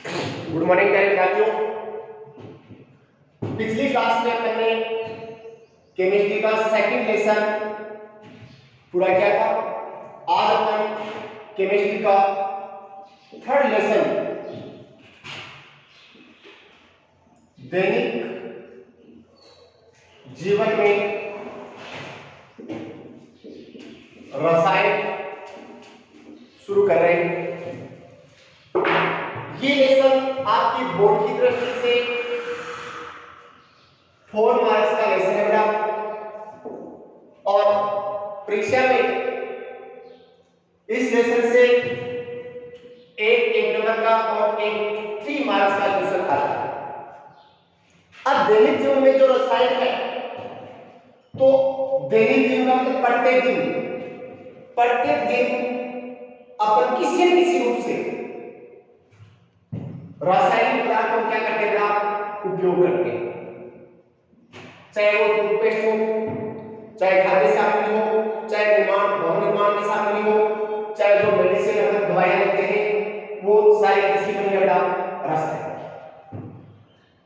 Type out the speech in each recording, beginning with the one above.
Good morning प्यारे साथियों। पिछली क्लास में अपन ने केमिस्ट्री का सेकंड लेसन पूरा किया था। आज अपन केमिस्ट्री का थर्ड लेसन दैनिक जीवन में रसायन शुरू कर रहे हैं। ये लेसन आपकी बोर्ड की दृष्टि से 4 मार्क्स का लेसन है बेटा, और परीक्षा में इस लेसन से एक नंबर का और एक 3 मार्क्स का क्वेश्चन आता है। अब दैनिक जीवन में जो रसायन है, तो दैनिक जीवन का मतलब प्रत्येक दिन अपन किसी न किसी रूप से रासायनिक पदार्थ को क्या करते हैं आप उपयोग करते हैं, चाहे वो टूथपेस्ट हो, चाहे खाद्य सामग्री हो, चाहे भवन निर्माण की सामग्री हो, चाहे जो मेडिसिन हम दवाइयां लेते हैं, वो सारी किसी बनी बेटा रसायन।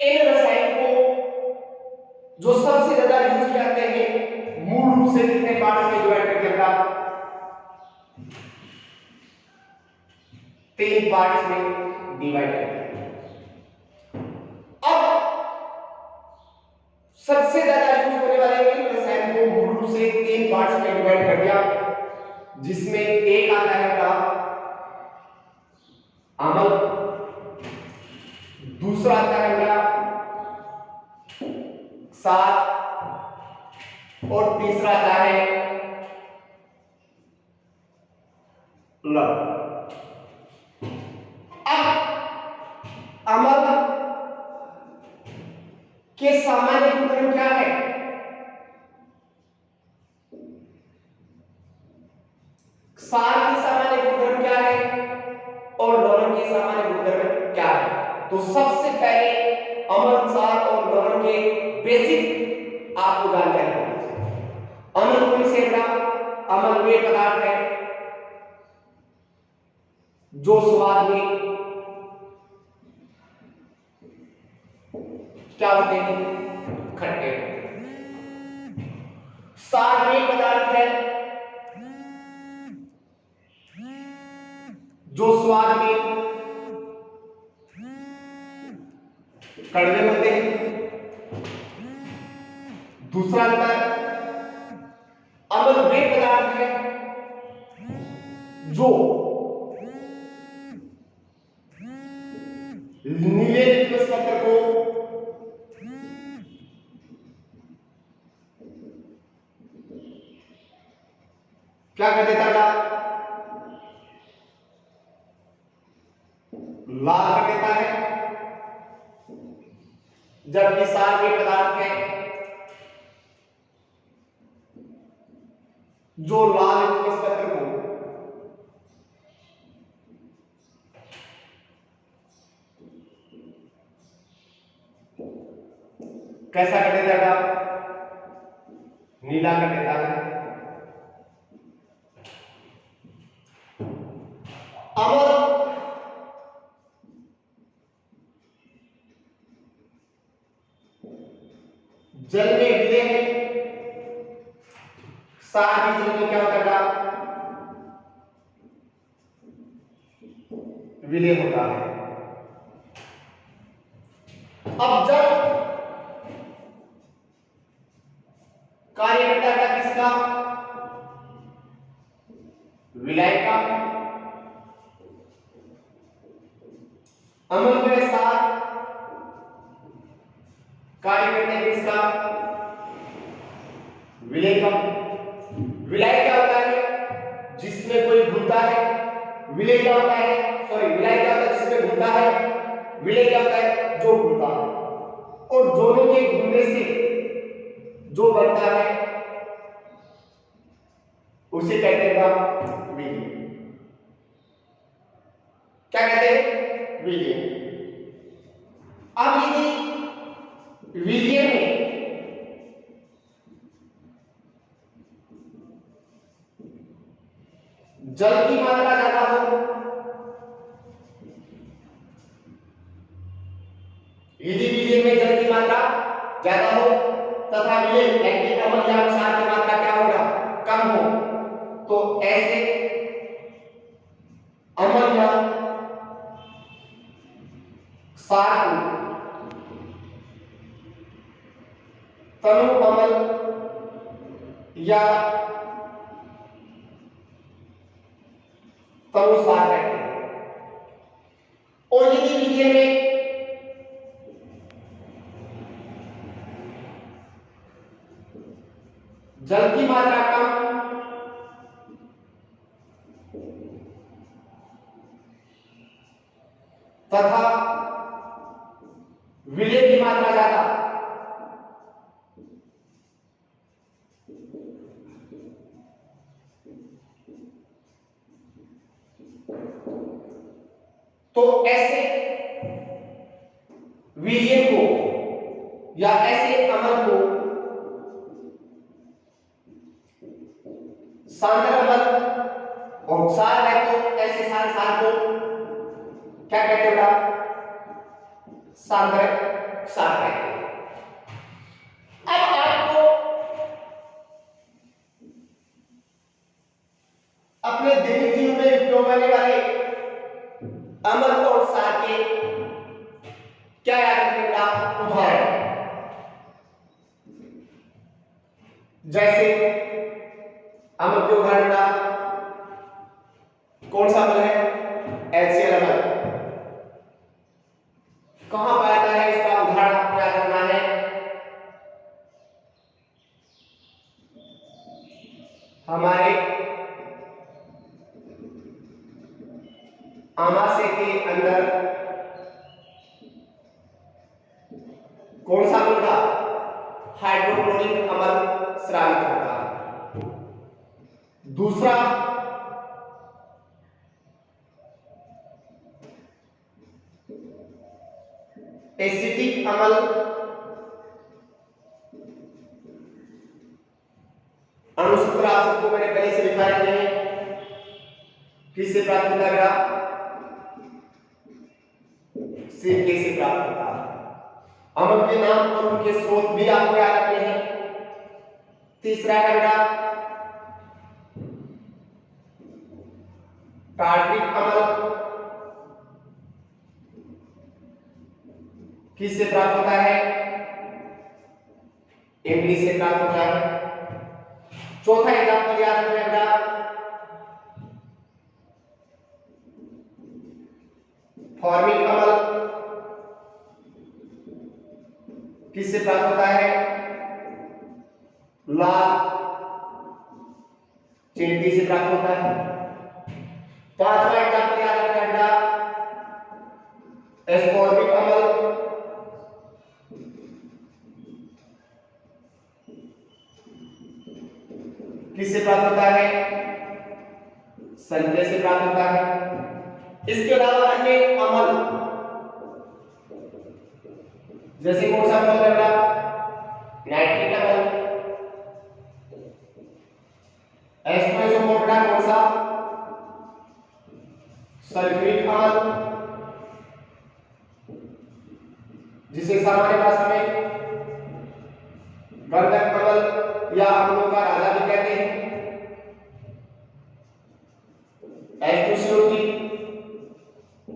इन रसायन को जो सबसे ज्यादा यूज करते हैं मूल रूप से कितने पार्ट्स में डिवाइड करके बेटा 3 पार्ट्स में डिवाइड करते हैं। अब सबसे ज्यादा यूज होने वाले इन रसायन को मूल रूप से 3 पार्ट्स में डिवाइड कर दिया, जिसमें एक आता है बेटा अम्ल, दूसरा आता है बेटा क्षार, और तीसरा आता है लवण। अब अम्ल के सामान्य गुणधर्म क्या है? क्षार की सामान्य गुणधर्म क्या है और लवण की सामान्य गुणधर्म क्या है? तो सबसे पहले अम्ल, क्षार और लवण के बेसिक आपको जानकारी होनी चाहिए। अम्ल कौन से बेटा? अम्ल वे पदार्थ है जो स्वाद में क्या होते हैं? खट्टे होते हैं। क्षार वे पदार्थ है जो स्वाद में कड़वे होते हैं। दूसरा अंतर, अम्ल वे पदार्थ है जो नीले लिटमस पत्र को क्या कर देता था? लाल कर देता है, जबकि क्षार के पदार्थ है जो लाल लिटमस पत्र को कैसा कर देता था? नीला कर देता है। अम्ल जल में विलय है, क्षार भी जल में क्या होता है? विलय होता है। अब जब कार्य करता है किसका? विलय का। अम्ल के साथ कार्य करते हैं किसका? विलय का। विलय क्या होता है? जिसमें कोई घुलता है। विलय क्या होता है? विलय क्या होता है? जिसमें घुलता है। विलय क्या होता है? जो घुलता है। और दोनों के घुलने से जो बनता है उसे कहते हैं विलय। क्या कहते हैं? विलय। अब यदि विलय में जल की मात्रा ज्यादा हो सार को तनु अम्ल या तनु सार कहते हैं। और यदि मीडियम में जल की मात्रा कम तथा विलय की मात्रा ज्यादा, तो ऐसे विलय को या ऐसे अम्ल को सांद्र अम्ल, और सार है तो ऐसे सार को क्या कहते हैं बेटा? सांद्र सार कहते हैं। अब आपको अपने दैनिक जीवन में उपयोग होने वाले अम्ल और सार के क्या याद रखने का उदाहरण, जैसे अम्ल के उदाहरण का कौन सा अम्ल है? HCl अम्ल। कहां पाया है इसका उदाहरण आपको याद रखना है। हमारे आमाशय के अंदर कौन सा अम्ल का? हाइड्रोक्लोरिक अम्ल स्रावित होता है। दूसरा एसिटिक अम्ल, अणुसूत्र आप सबको मैंने पहले से लिखा रखे हैं। किससे प्राप्त होता है? सिरके से प्राप्त होता है। अम्ल के नाम और उनके स्रोत भी आपको याद रखने हैं। तीसरा है बेटा टार्ट्रिक अम्ल, किससे प्राप्त होता है? इमली से प्राप्त होता है। चौथा एग्जाम्पल याद रखना फॉर्मिक अम्ल, किससे प्राप्त होता है? लाल चींटी से प्राप्त होता है। पांचवा एग्जाम्पल याद रखना एस्कॉर्बिक अम्ल, किससे प्राप्त होता है? संतरे से प्राप्त होता है। इसके अलावा अन्य अम्ल जैसे कौन सा अम्ल है? नाइट्रिक अम्ल, एस्टोइसोमोर्टा कौन सा? सल्फ्यूरिक अम्ल, जिसे सामान्य भाषा में गंधक अम्ल या अम्लों का राजा भी कहते हैं। H2CO3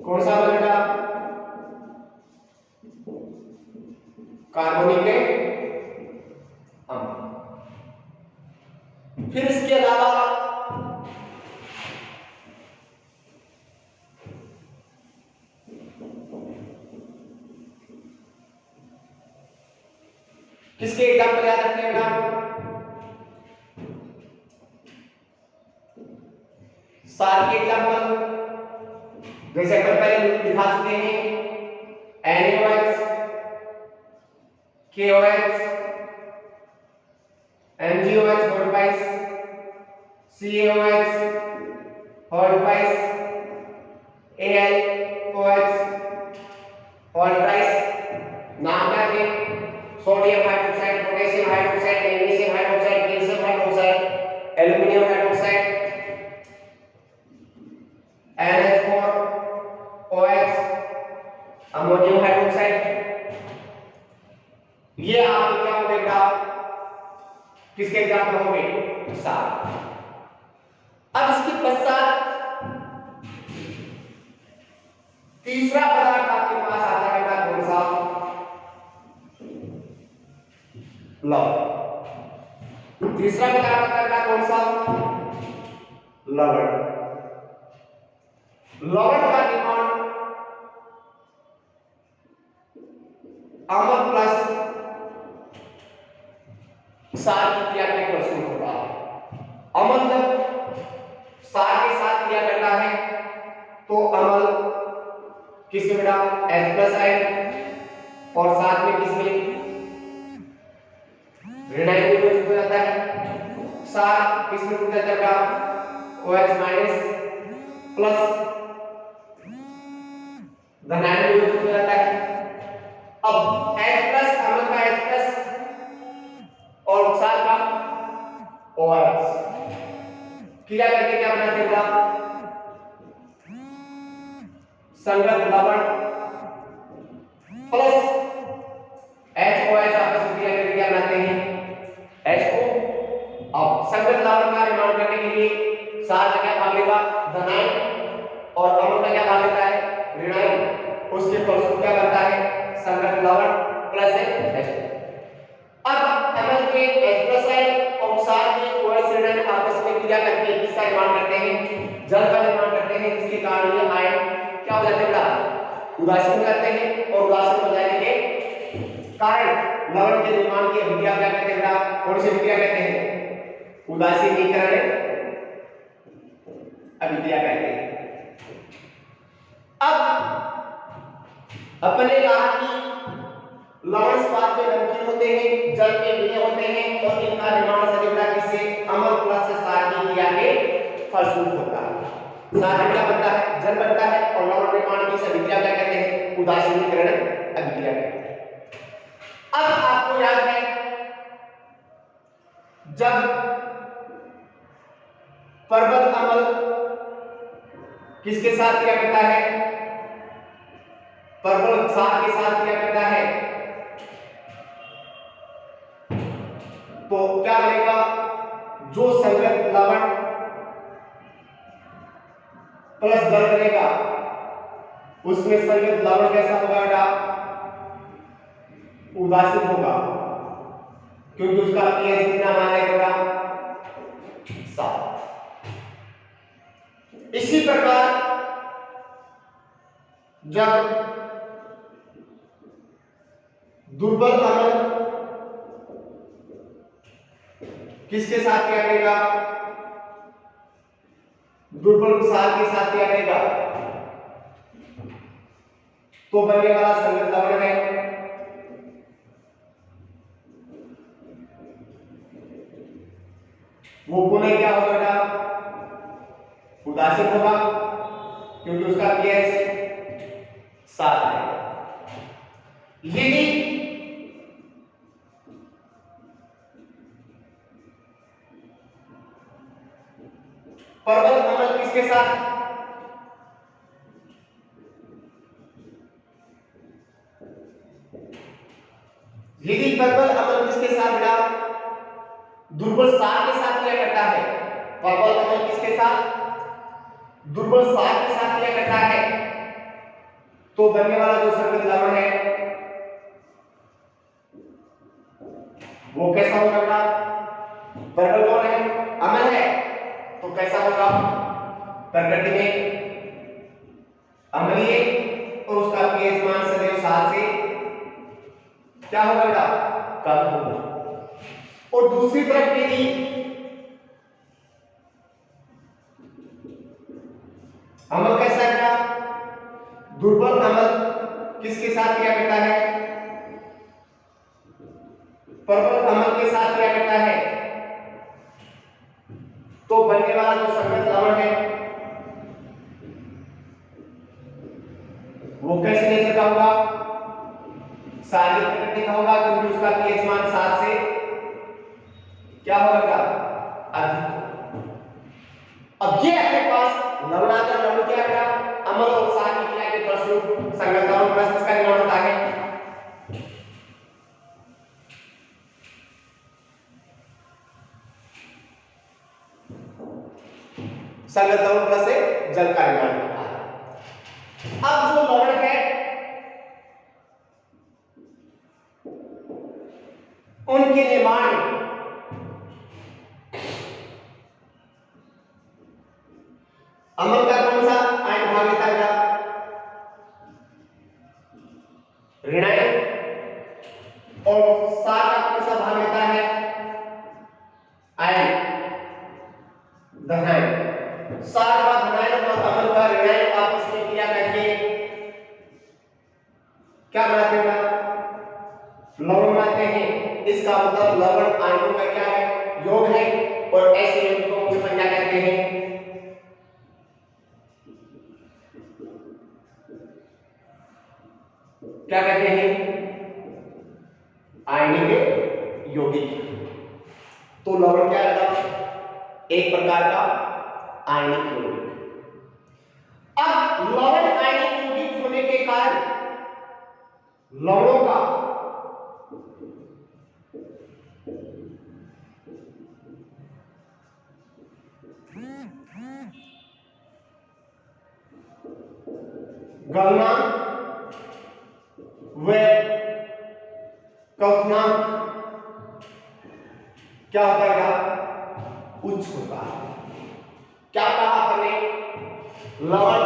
कौन सा अम्ल बेटा? कार्बोनिक अम्ल। फिर इसके अलावा किसके एग्जाम्पल याद रखने बेटा? सार के एग्जाम्पल जैसे अपन पहले दिखा चुके हैं NaOH, KOH, MgOH और 22, CaOH और 22, AlOH और 22। नाम क्या है? Sodium hydroxide, potassium hydroxide, magnesium hydroxide, calcium hydroxide, aluminium hydroxide, NH4OH, ammonium hydroxide. ये आपके क्या हो गए? किसके एग्जाम्पल हो गए? सार। अब इसके पश्चात तीसरा पदार्थ आपके पास आता है लवण। तीसरा प्रकार का तरल कौन सा? लवण। लवण का निर्माण अम्ल प्लस क्षार की क्रिया के फलस्वरूप होता है। अम्ल जब क्षार के साथ क्रिया करता है तो अम्ल किस में बेटा? H+ आयन, और साथ में किसमें? ऋणायन में प्रयुक्त हो जाता है। क्षार किसमें प्रयुक्त होता है बेटा? OH- प्लस धनायन में प्रयुक्त हो जाता है। अब H+ अम्ल का H+ और क्षार का OH क्रिया करके क्या बनाते हैं बेटा? संगत लवण प्लस HOH आपस में क्रिया करके क्या बनाते हैं? HO। अब संगत लवण का निर्माण करने के लिए क्षार का क्या भाग लेगा? धनायन, और अम्ल का क्या भाग लेता है? ऋणायन। उसके फलस्वरूप क्या बनता है? संगत लवण प्लस HO। अब अम्ल के H+ आयन और क्षार के OH ऋणायन आपस में क्रिया करके किसका निर्माण करते हैं? जल का निर्माण करते हैं, जिसके कारण ये आयन क्या हो जाते हैं बेटा? उदासीन हो जाते हैं, और उदासीन हो जाने के कारण लवण के निर्माण की अभिक्रिया क्या कहते हैं बेटा? कौन सी अभिक्रिया कहते हैं? उदासीनीकरण अभिक्रिया कहते हैं। अब अपने कहा कि लवण स्वाद में नमकीन होते हैं, जल में मीठे होते हैं, और इनका निर्माण सदैव किससे? अम्ल प्लस क्षार की क्रिया के फलस्वरूप होता है। क्षार क्या बनता है? जल बनता है, और लवण निर्माण की अभिक्रिया क्या कहते हैं? उदासीनीकरण अभिक्रिया कहते हैं। अब आपको याद है जब परबल अम्ल किसके साथ क्रिया करता है? परबल क्षार के साथ क्रिया करता है, तो क्या बनेगा? जो संगत लवण प्लस जल बनेगा, उसमें संगत लवण कैसा होगा बेटा? उदासीन होगा, क्योंकि उसका pH कितना मानेगा? 7। इसी प्रकार जब दुर्बल अम्ल किसके साथ क्या करेगा? दुर्बल क्षार के साथ क्या करेगा? तो बनने वाला संगत लवण है वो पुनः क्या होगा बेटा? उदासीन होगा, क्योंकि उसका pH 7 है। यदि परबल अम्ल किसके साथ? यदि परबल अम्ल किसके साथ बेटा? दुर्बल क्षार के साथ क्या करता है? परबल अम्ल किसके साथ? दुर्बल क्षार के साथ क्या करता है? तो बनने वाला जो संगत लवण है वो कैसा होगा बेटा? परबल कौन है? अम्ल है, तो कैसा होगा? प्रकृति में अम्लीय, और उसका pH मान सदैव 7 से क्या होगा बेटा? कम होगा। और दूसरी तरफ यदि अम्ल कैसा है बेटा? दुर्बल अम्ल किसके साथ क्या करता है? प्रबल अम्ल के साथ क्या करता है? तो बनने वाला जो संगत लवण है वो कैसे नेचर का होगा? क्षारीय प्रकृति का होगा, क्योंकि उसका pH मान 7 से क्या होगा? अधिक। अब ये अपने पास लवणात्मक लवण क्या है? अम्ल और क्षार की क्रिया के फलस्वरूप संगत लवण प्लस इसका निर्माण होता है। संगत लवण प्लस से जल का निर्माण होता है। अब जो लवण है उनके निर्माण अम्ल का कौन सा आयन भाग लेता है? ऋणायन। और सार का कौन सा भाग लेता है? आयन धनायन। सार का धनायन और अम्ल का ऋणायन आपस में क्रिया करके क्या बनाते हैं? लवण बनाते हैं। इसका मतलब लवण आयनों का क्या है? योग है। और ऐसे योग को मुख्य संख्या कहते हैं। क्या कहते हैं? आयनिक यौगिक। तो लवण क्या है? एक प्रकार का आयनिक यौगिक। अब लवण आयनिक यौगिक होने के कारण लवणों का गलनांक व क्वथनांक क्या होता है? उच्च होता है। क्या कहा आपने? लवण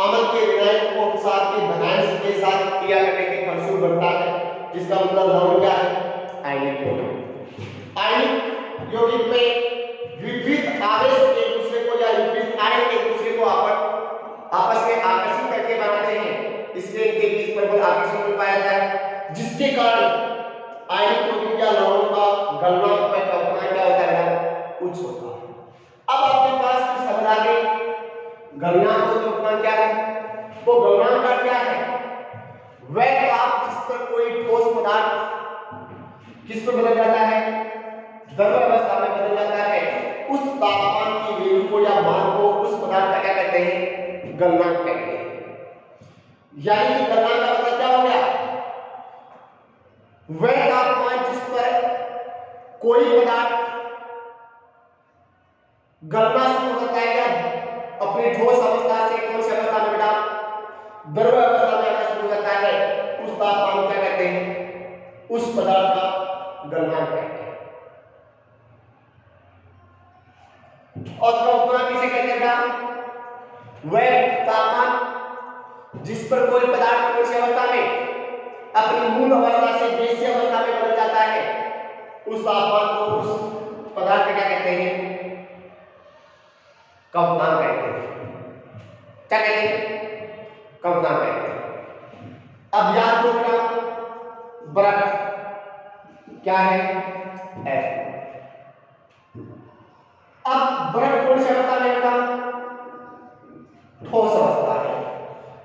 अम्ल के ऋणायन को साथ के धनायन के साथ क्रिया करने के फलस्वरूप बनता है, जिसका मतलब लवण क्या है? आयनिक यौगिक। आयनिक यौगिक में विपरीत आवेश एक दूसरे को या विपरीत आयन एक दूसरे को आपस में आकर्षित करके बनाते हैं, इसलिए इनके बीच प्रबल आकर्षण हो पाया जाता है, जिसके कारण आयनिक यौगिक या लवणों का गलनांक व क्वथनांक क्या होता है? उच्च होता है। अब आपके पास कुछ समझ आ गई। गलनांक और क्वथनांक क्या है? तो गलनांक का क्या है? वह ताप जिस पर कोई ठोस पदार्थ किस पर बदल जाता है? द्रव अवस्था में बदल जाता है। उस तापमान की वैल्यू को या मान को उस पदार्थ का क्या कहते हैं? गलनांक कहते हैं। यानी कि गलनांक का मतलब क्या हो गया? वह तापमान जिस पर कोई पदार्थ गलना शुरू होता है या अपनी ठोस अवस्था से कौन सी अवस्था में बेटा? द्रव अवस्था में आना शुरू होता है, उस तापमान को क्या कहते हैं? उस पदार्थ का गलनांक कहते हैं। और क्वथनांक किसे कहते हैं बेटा? वह तापमान जिस पर कोई पदार्थ कौन सी अवस्था में अपनी मूल अवस्था से गैसीय अवस्था में बदल जाता है, उस तापमान को उस पदार्थ का क्या कहते हैं? क्वथनांक कहते हैं। क्या कहते हैं? क्वथनांक कहते हैं। अब याद रखना बर्फ क्या है? F। अब बर्फ कौन सी अवस्था में होता? ठोस अवस्था है।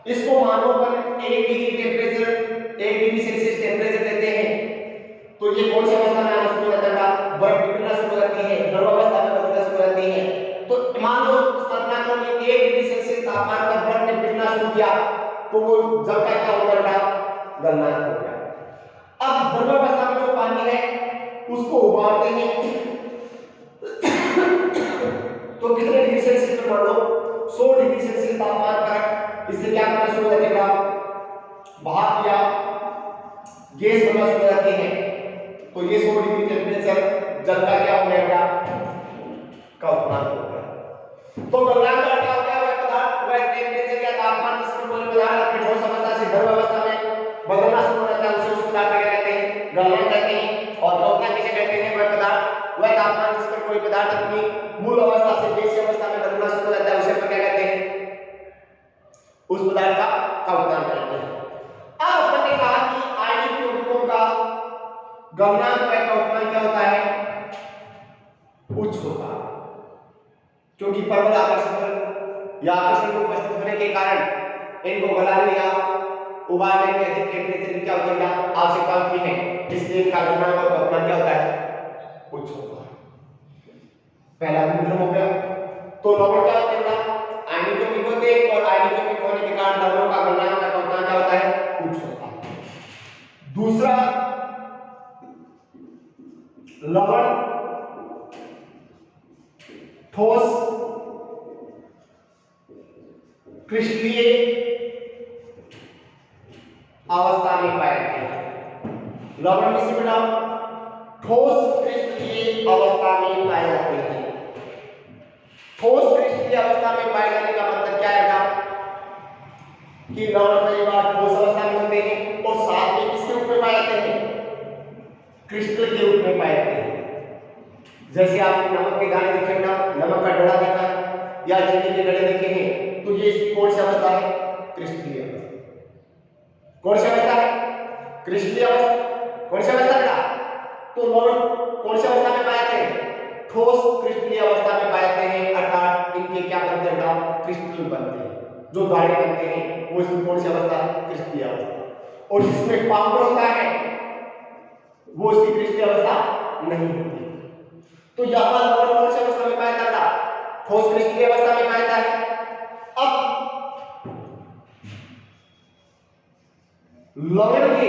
इसको मानो पर 1 degree temperature 1 degree Celsius temperature देते हैं, तो ये कौन सी अवस्था में आना शुरू हो जाता है? बर्फ पिघलना शुरू हो जाती है, द्रव अवस्था में बदलना शुरू हो जाती है। तो मान लो कल्पना करो कि 1 डिग्री सेल्सियस तापमान पर बर्फ ने पिघलना शुरू किया, तो वो जल का क्या हो गया? गलनांक हो गया। अब द्रव अवस्था में जो पानी है उसको उबालते हैं तो कितने डिग्री सेल्सियस पर? मान लो 100 डिग्री सेल्सियस तापमान पर इससे क्या करना शुरू हो जाएगा? भाप या गैस बनना शुरू हो जाती है। तो ये 100 डिग्री टेम्परेचर जल का क्या हो गया? क्वथनांक हो गया। तो गलनांक का क्या होता है? वह पदार्थ वह टेम्परेचर या तापमान जिस पर कोई पदार्थ अपनी ठोस अवस्था से द्रव अवस्था में बदलना शुरू हो जाता है, उसे उस पदार्थ का क्या कहते हैं? गलनांक कहते हैं। और क्वथनांक किसे कहते हैं? वह पदार्थ वह तापमान जिस पर कोई पदार्थ अपनी मूल अवस्था से गैसीय अवस्था में बदलना शुरू हो जाता है, उसे क्या कहते हैं? उस पदार्थ का क्वथनांक कहते हैं। अब अपन ने कहा कि आयनिक यौगिकों का गलनांक व क्वथनांक क्या होता है? उच्च होता है, क्योंकि प्रबल आकर्षण या आकर्षण को उपस्थित होने के कारण इनको गलाने या उबालने में अधिक टेम्परेचर की क्या होती है? आवश्यकता होती है, इसलिए इनका गलनांक और क्वथनांक क्या होता है? उच्च होता है। पहला गुण हो गया। तो लवण क्या होते हैं? आयनिक यौगिक होते हैं, और आयनिक यौगिक होने के कारण लवणों का गलनांक और क्वथनांक क्या होता है? उच्च होता है। दूसरा, लवण ठोस क्रिस्टलीय अवस्था में पाए जाते हैं। लवण किसे बेटा? ठोस क्रिस्टलीय अवस्था में पाए जाते हैं। ठोस क्रिस्टलीय अवस्था में पाए जाने का मतलब क्या है कि लवण कई बार ठोस अवस्था में होते हैं और साथ में किसके रूप में पाए जाते हैं, क्रिस्टल के रूप में पाए जाते हैं। जैसे आपने नमक के दाने देखे ना, नमक का डढ़ा देखा है या चीनी के डढ़े देखे हैं, तो ये कौन सी अवस्था है, क्रिस्टलीय अवस्था। कौन सी अवस्था है, क्रिस्टलीय अवस्था। कौन सी अवस्था बेटा, तो लवण कौन सी अवस्था में पाए जाते हैं, ठोस क्रिस्टलीय अवस्था में पाए जाते हैं, अर्थात इनके क्या बनते हैं, क्रिस्टल बनते हैं। जो दाने बनते हैं वो इसमें कौन सी अवस्था है, क्रिस्टलीय अवस्था। और जिसमें पाउडर होता है वो इसकी क्रिस्टलीय अवस्था नहीं होती। तो यहां लवण कौन सी अवस्था में पाया जाता है, ठोस क्रिस्टलीय अवस्था में पाया जाता है। अब लवण के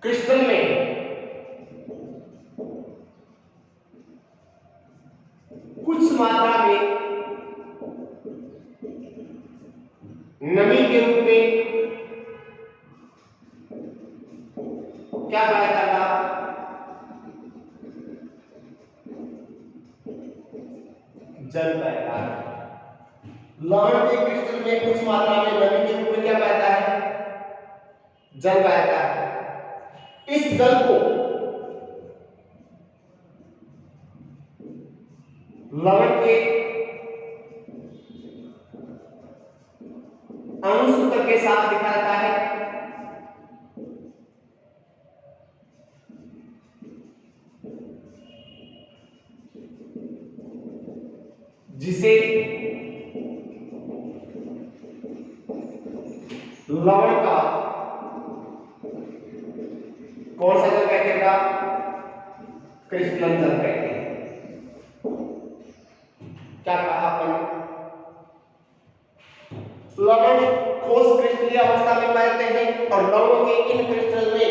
क्रिस्टल में कुछ मात्रा में नमी के रूप में क्या पाया जाता, जल पाया जाता है। लवण के क्रिस्टल में कुछ मात्रा में नमी के रूप में क्या पाया जाता है, जल पाया जाता है। इस जल को लवण के अणु सूत्र के साथ लिखा जाता है, जिसे लवण का कौन सा जल कहते हैं, क्रिस्टलन जल कहते हैं। क्या कहा अपन, लवण ठोस क्रिस्टलीय अवस्था में पाए जाते हैं और लवणों के इन क्रिस्टल में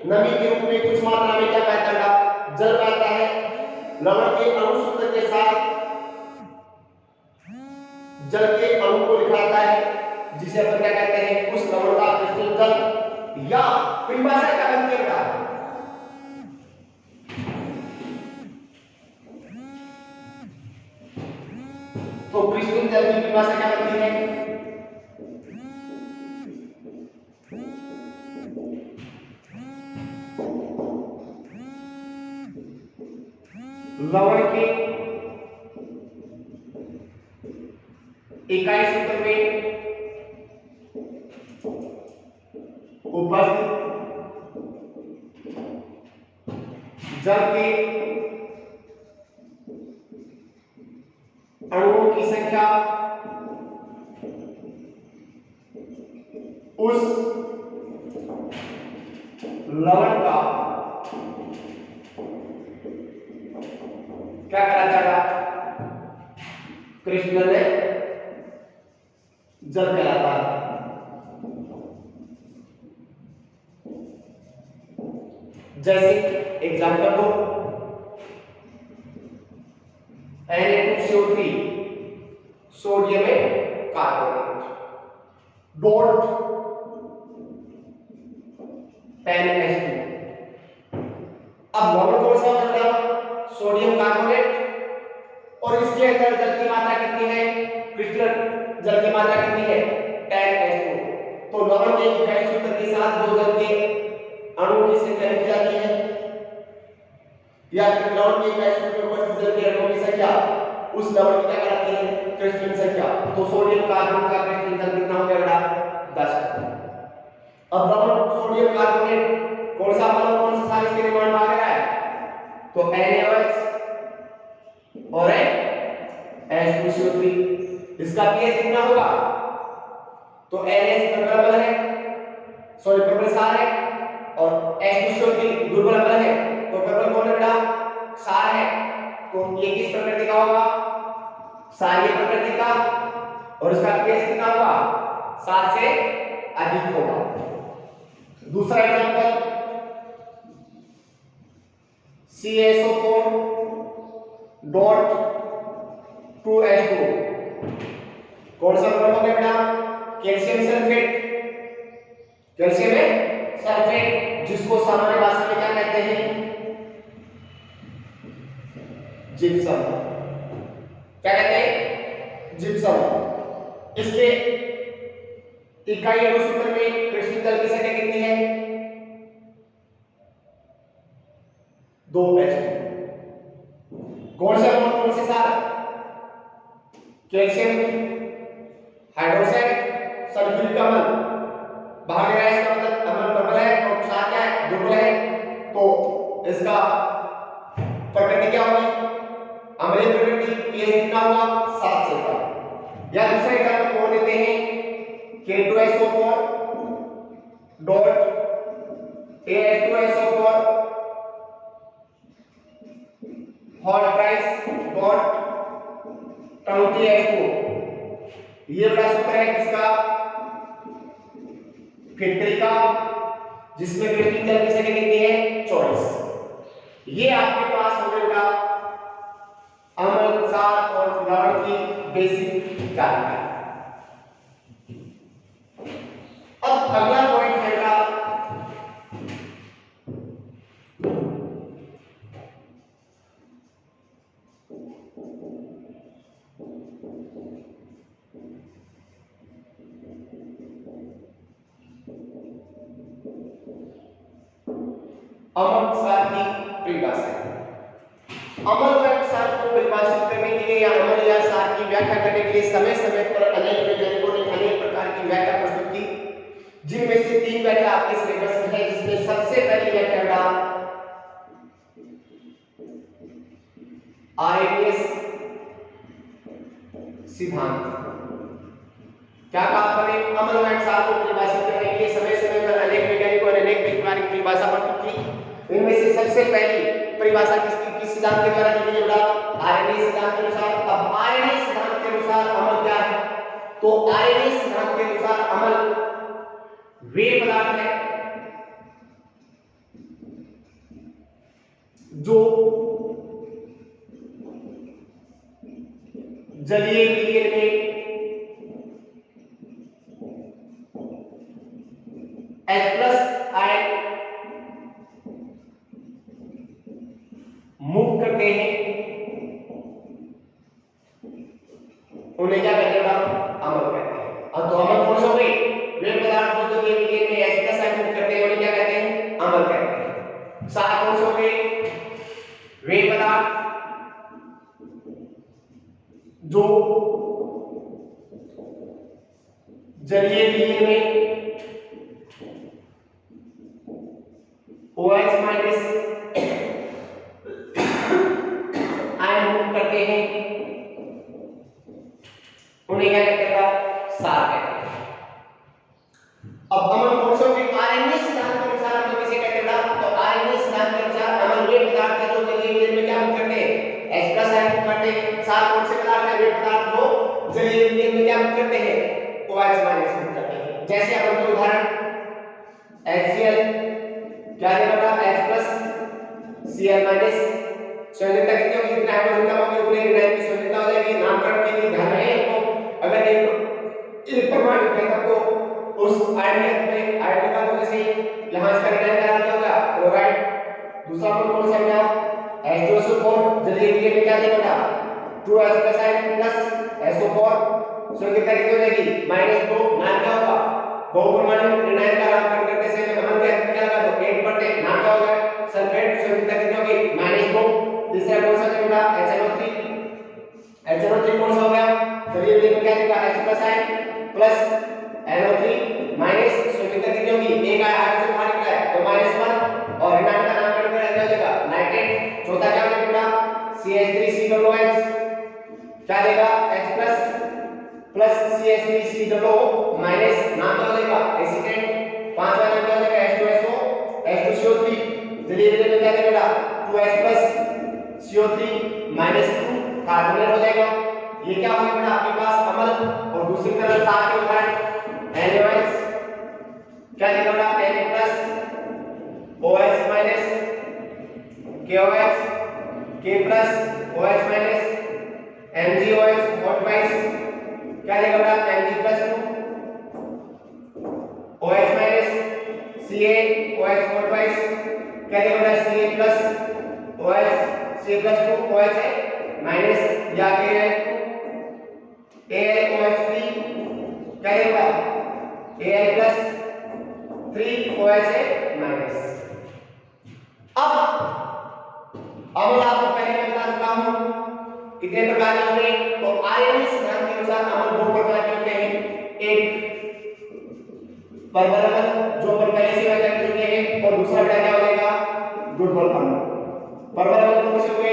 नमी के रूप में कुछ मात्रा में क्या पाया जाता है, जल पाता है। लवण के अणु सूत्र के साथ जल के अणु को लिखा जाता है, जिसे अपन क्या कहते हैं, उस लवण का क्रिस्टल जल या पिंडाशय का बनती है। तो क्रिस्टल जल की पिंडाशय क्या बनती है, लवण के इकाई सूत्र में उपस्थित जल के अणुओं की संख्या उस लवण का क्या करा जाएगा, क्रिस्टल जल कहलाता है। जैसे एग्जांपल दो, Na2CO3 sodium carbonate dot PaNH2। अब लवण कौन सा बन रहा, सोडियम कार्बोनेट, और इसके अंदर जल की मात्रा कितनी है, क्रिस्टल जल की मात्रा कितनी है, PaNH2। तो लवण के इकाई सूत्र के साथ जो जल के अणुओं की संख्या लिखी जाती है या फिर लवण के इकाई सूत्र में उपस्थित जल के अणुओं की संख्या उस लवण की क्या कहलाती है, क्रिस्टल संख्या। तो सोडियम कार्बोनेट का क्रिस्टल जल कितना हो गया, 10। अब लवण सोडियम कार्बोनेट कौन सा लवण, कौन सा सार इसके निर्माण में आ रहा है, तो NaOH और H2CO3। इसका pH कितना होगा, तो NaOH प्रबल है, सॉरी प्रबल सार है, और H2CO3 दुर्बल अम्ल है। तो प्रबल कौन है बेटा, सार है। तो ये किस प्रकृति का होगा, सारीय प्रकृति का, और इसका pH कितना होगा, 7 से अधिक होगा। दूसरा एग्जांपल CaSO4 डॉट 2H2 कौन सा लवण हो गया बेटा, कैल्शियम सल्फेट। कैल्शियम में सल्फेट, जिसको सामान्य भाषा में क्या कहते हैं? जिप्सम। क्या कहते हैं? जिप्सम। इसके इकाई अणुसूत्र में कृष्ण जल की संख्या कितनी है? 2H2। कौन से अम्ल कौन से सार? कैल्शियम हाइड्रोक्साइड सल्फ्यूरिक अम्ल। बाहर गया इसका मतलब अम्ल प्रबल है और क्षार क्या है? दुर्बल है। तो इसका प्रकृति क्या होगी? अम्लीय प्रकृति। पीएच कितना होगा? 7 से कम। या दूसरा एग्जांपल और देते हैं K2SO4 dot AH2SO4 hot price dot 20H2। ये बड़ा सूत्र है किसका? फिटकरी का, जिसमें क्रिस्टल जल की संख्या कितनी है? 24। ये आपके पास हो गया अम्ल, क्षार और द्रवण की बेसिक जानकारी। अब अगला पॉइंट है अम्ल क्षार की परिभाषा। अम्ल व क्षार को परिभाषित करने के लिए या अम्ल या क्षार की व्याख्या करने के लिए समय समय पर अनेक वैज्ञानिकों ने अनेक प्रकार की व्याख्या प्रस्तुत की, जिनमें से 3 व्याख्या आपके सिलेबस में है, जिसमें सबसे पहली व्याख्या का आरएनएस सिद्धांत। क्या कहा आपने? अम्ल व क्षार को परिभाषित करने के लिए समय समय पर अनेक वैज्ञानिकों ने अनेक प्रकार की परिभाषा प्रस्तुत की। इनमें से सबसे पहली परिभाषा किस सिद्धांत के द्वारा दी गई है? आरएनए सिद्धांत के अनुसार। अब आरएनए सिद्धांत के अनुसार अम्ल क्या है? तो आरएनए सिद्धांत के अनुसार अम्ल वे पदार्थ है जो जलीय विलयन में H+ आयन मुक्त करते हैं, उन्हें क्या कहते हैं? अम्ल कहते हैं। अब तो अम्ल कौन से हो गए? वे पदार्थ जो जलीय विलयन में H+ आयन मुक्त करते हैं, उन्हें क्या कहते हैं? अम्ल कहते हैं। क्षार कौन से हो गए? वे पदार्थ जो जलीय विलयन में OH- आयन मुक्त करते हैं, उन्हें क्या कहते हैं? क्षार कहते हैं। अब अम्ल कौन से हो गए? आरएनए सिद्धांत के अनुसार अम्ल किसे कहते हैं? तो आरएनए सिद्धांत के अनुसार अम्ल वे पदार्थ है जो जलीय विलयन में क्या मुक्त करते हैं? H+ आयन मुक्त करते हैं। क्षार कौन से पदार्थ है? वे पदार्थ जो जलीय विलयन में क्या मुक्त करते हैं? OH- मुक्त करते हैं। जैसे अम्ल के उदाहरण HCl क्या देगा? H+ Cl- संयोजकता कितनी होगी? जितना हाइड्रोजन कम होगी उतनी ऋणायन की संयोजकता हो जाएगी। नामकरण के लिए ध्यान रहे आपको, अगर एक परमाणु है तब तो उस आयन में आयन का तो जैसे यहां इसका ऋणायन करा दिया होगा क्लोराइड। दूसरा अम्ल कौन सा है? H2SO4 जलीय विलयन में क्या देगा? 2H+ आयन प्लस SO4 संयोजकता कितनी हो जाएगी? -2। नाम क्या होगा? बहुपरमाणु ऋणायन का नामकरण करते समय अम्ल के अंत में क्या लगा दो? 8 पढ़ते। नाम क्या होगा? सल्फेट संयोजकता कितनी होगी? -2। तीसरा कौन सा देगा? HNO3। HNO3 कौन सा हो गया? जलीय विलयन में क्या देगा? H+ ion plus NO3 minus संयोजकता कितनी होगी? एक हाइड्रोजन बाहर निकला है तो -1 और ऋणायन का नामकरण कर दिया जाएगा नाइट्रेट। चौथा क्या हो जाएगा? CH3COOH क्या देगा? H+ प्लस CH3COO माइनस नाम क्या हो जाएगा? एसीटेट। पांचवा नाम क्या हो जाएगा? H2SO जलीय विलयन में क्या देगा? 2H+ CO3 -2 कार्बोनेट हो जाएगा। ये क्या हो गया आपके पास? अम्ल। और दूसरी तरफ क्षार के उदाहरण NaOH क्या देगा? Na+ OH- KOH K+ OH- MgOH hot twice क्या देगा? Mg+2 OH- CaOH 4 ट्वाइस क्या देगा Ca+OH Ca+2 OH है माइनस या AlOH3 क्या देगा Al+3 OH है माइनस। अब मैं आपको पहले बता चुका हूं कितने प्रकार के होंगे। तो आर्यन सिद्धांत के अनुसार अम्ल दो प्रकार के होते हैं, एक प्रबल अम्ल जो अपन पहले से व्याख्या कर चुके हैं और दूसरा बेटा क्या हो जाएगा दुर्बल अम्ल। प्रबल अम्ल कौन से हुए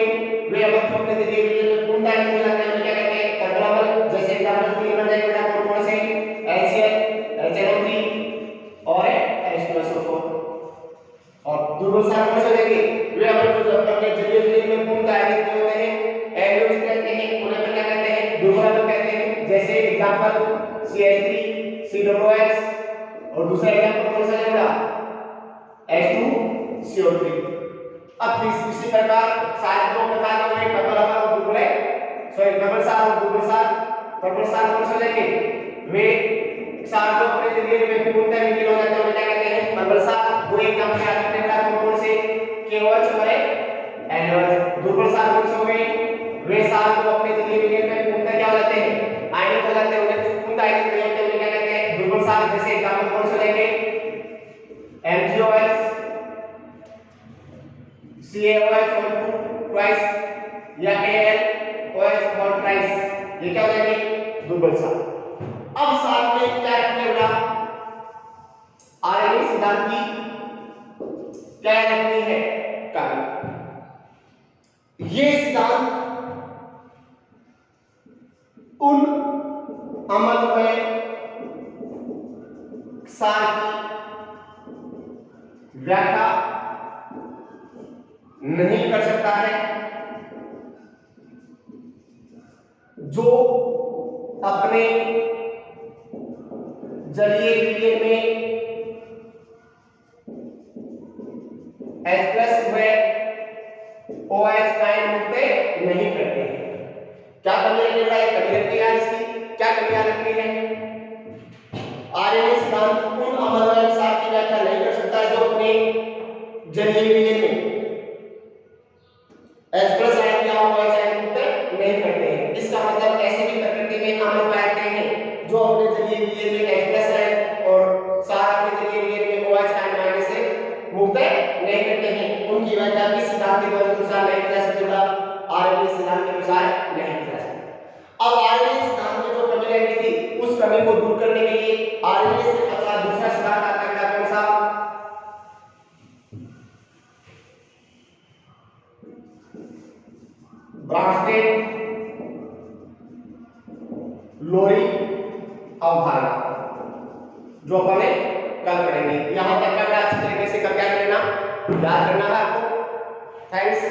वे अम्ल को अपने जरिए में पूर्णता नहीं मिलाते हैं, क्या कहते हैं प्रबल अम्ल। जैसे एग्जांपल के लिए बन जाएगा बेटा कौन से HCl HNO3 और H2SO4। और दुर्बल सार कौन से हो जाएंगे वे अम्ल जो अपने जरिए में पूर्णता नहीं होते हैं, एल्डिहाइड कहते हैं, उन्हें क्या कहते हैं दुर्बल अम्ल कहते हैं। जैसे एग्जांपल CH3 COOH और दूसरा एग्जांपल कौन सा है H2CO3। अब इसी प्रकार सारे दो प्रकार के होंगे प्रबल अम्ल और दुर्बल प्रबल सार और दुर्बल सार। प्रबल सार कौन से हो जाएंगे वे सार जो अपने जरिए में पूर्णतः विलीन हो जाते हैं, उन्हें क्या कहते हैं प्रबल सार। वो एग्जांपल याद रखने का कौन से KOH और NaOH। दुर्बल सार कौन से होंगे वे सार जो अपने जरिए विलीन में पूर्णतः क्या हो जाते हैं आयनिक हो जाते हैं, उन्हें पूर्णतः आयनिक नहीं होते, उन्हें क्या कहते हैं दुर्बल सार। जैसे एग्जांपल कौन से लेंगे MgOH CaOH ट्वाइस या AlOH और ट्राइस, ये क्या हो जाएंगे दुर्बल सार। अब साथ में क्या रखते हैं बेटा आर्यन सिद्धांत की क्या रखनी है कार्य। ये सिद्धांत उन अम्ल में सार की व्याख्या नहीं कर सकता है जो अपने जलीय विलयन में H+ में OH आयन मुक्ते नहीं करते हैं। क्या कमी रखनी है कमी रखनी है इसकी क्या कमियां रखनी है। आर्यन सिद्धांत उन अम्ल सार की व्याख्या नहीं कर सकता जो अपने जलीय विलयन में H+ आयन या OH आयन मुक्त नहीं करते हैं। इसका मतलब ऐसे भी प्रकृति में अम्ल पाते हैं जो अपने जलीय विलयन में H+ आयन और सार अपने जलीय विलयन में OH आयन आने से मुक्त नहीं करते हैं। उनकी व्याख्या किस सिद्धांत के अनुसार नहीं की जा सकती आर्यन सिद्धांत के अनुसार नहीं की जा सकती। अब आर्यन सिद्धांत में जो कमी रह गई थी उस कमी को दूर करने के लिए आर्यन से अपना दूसरा सिद्धांत आता है कौन सा ब्रांस्टेड लोरी अवधारणा जो अपने कल पढ़ेंगे। यहां तक का अच्छी तरीके से कर क्या करना याद करना है आपको। थैंक्स।